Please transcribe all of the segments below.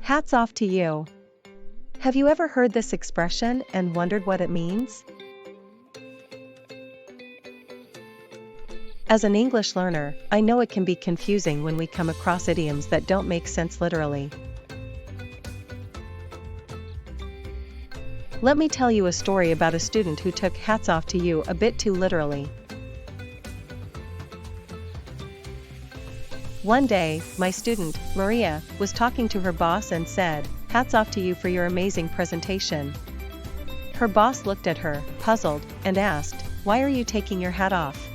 Hats off to you. Have you ever heard this expression and wondered what it means? As an English learner, I know it can be confusing when we come across idioms that don't make sense literally. Let me tell you a story about a student who took hats off to you a bit too literally. One day, my student, Maria, was talking to her boss and said, "Hats off to you for your amazing presentation." Her boss looked at her, puzzled, and asked, "Why are you taking your hat off?"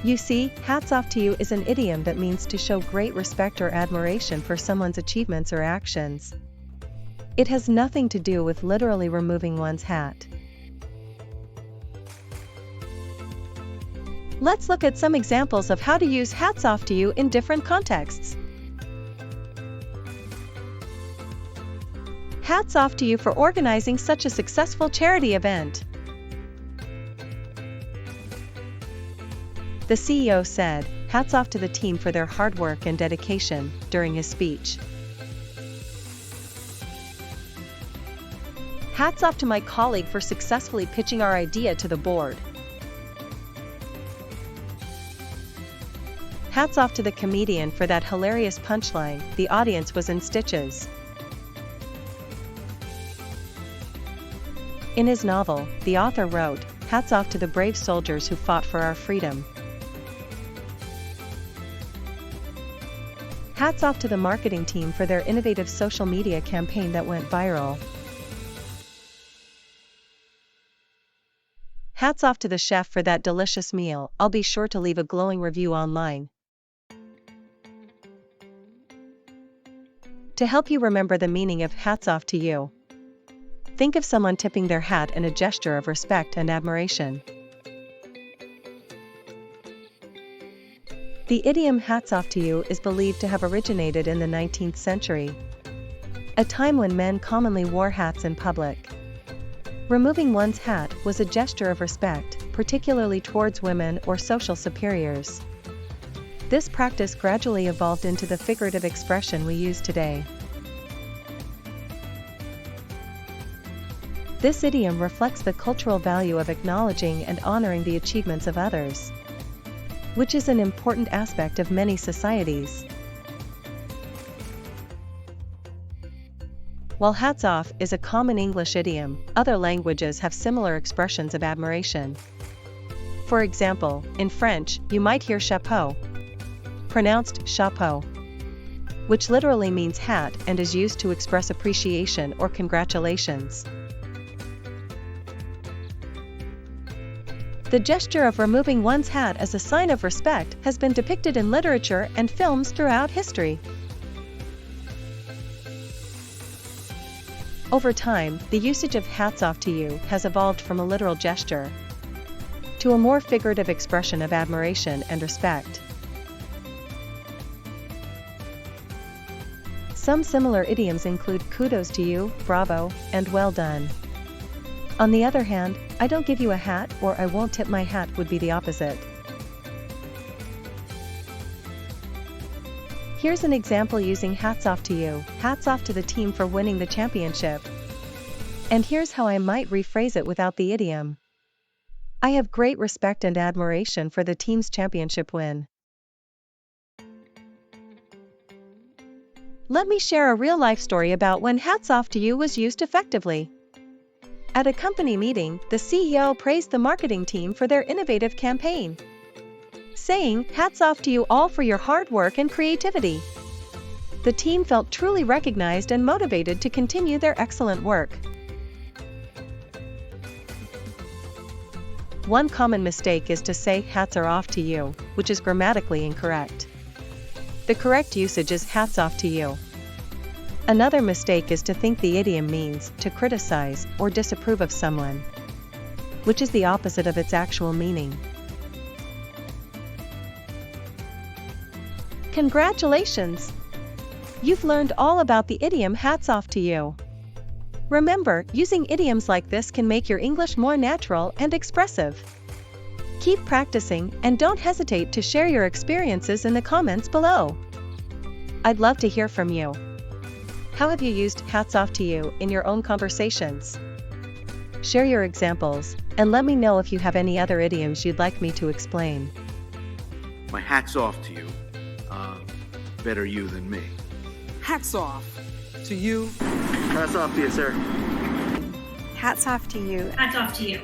You see, hats off to you is an idiom that means to show great respect or admiration for someone's achievements or actions. It has nothing to do with literally removing one's hat. Let's look at some examples of how to use hats off to you in different contexts. Hats off to you for organizing such a successful charity event. The CEO said, "Hats off to the team for their hard work and dedication," during his speech. Hats off to my colleague for successfully pitching our idea to the board. Hats off to the comedian for that hilarious punchline, the audience was in stitches. In his novel, the author wrote, "Hats off to the brave soldiers who fought for our freedom." Hats off to the marketing team for their innovative social media campaign that went viral. Hats off to the chef for that delicious meal. I'll be sure to leave a glowing review online. To help you remember the meaning of hats off to you, think of someone tipping their hat in a gesture of respect and admiration. The idiom hats off to you is believed to have originated in the 19th century, a time when men commonly wore hats in public. Removing one's hat was a gesture of respect, particularly towards women or social superiors. This practice gradually evolved into the figurative expression we use today. This idiom reflects the cultural value of acknowledging and honoring the achievements of others, which is an important aspect of many societies. While hats off is a common English idiom, other languages have similar expressions of admiration. For example, in French, you might hear chapeau, pronounced chapeau, which literally means hat and is used to express appreciation or congratulations. The gesture of removing one's hat as a sign of respect has been depicted in literature and films throughout history. Over time, the usage of hats off to you has evolved from a literal gesture to a more figurative expression of admiration and respect. Some similar idioms include kudos to you, bravo, and well done. On the other hand, I don't give you a hat or I won't tip my hat would be the opposite. Here's an example using hats off to you. Hats off to the team for winning the championship. And here's how I might rephrase it without the idiom. I have great respect and admiration for the team's championship win. Let me share a real-life story about when hats off to you was used effectively. At a company meeting, the CEO praised the marketing team for their innovative campaign, saying, "Hats off to you all for your hard work and creativity." The team felt truly recognized and motivated to continue their excellent work. One common mistake is to say hats are off to you, which is grammatically incorrect. The correct usage is hats off to you. Another mistake is to think the idiom means to criticize or disapprove of someone, which is the opposite of its actual meaning. Congratulations! You've learned all about the idiom hats off to you. Remember, using idioms like this can make your English more natural and expressive. Keep practicing and don't hesitate to share your experiences in the comments below. I'd love to hear from you. How have you used hats off to you in your own conversations? Share your examples, and let me know if you have any other idioms you'd like me to explain. My hat's off to you. Better you than me. Hats off to you. Hats off to you, sir. Hats off to you. Hats off to you.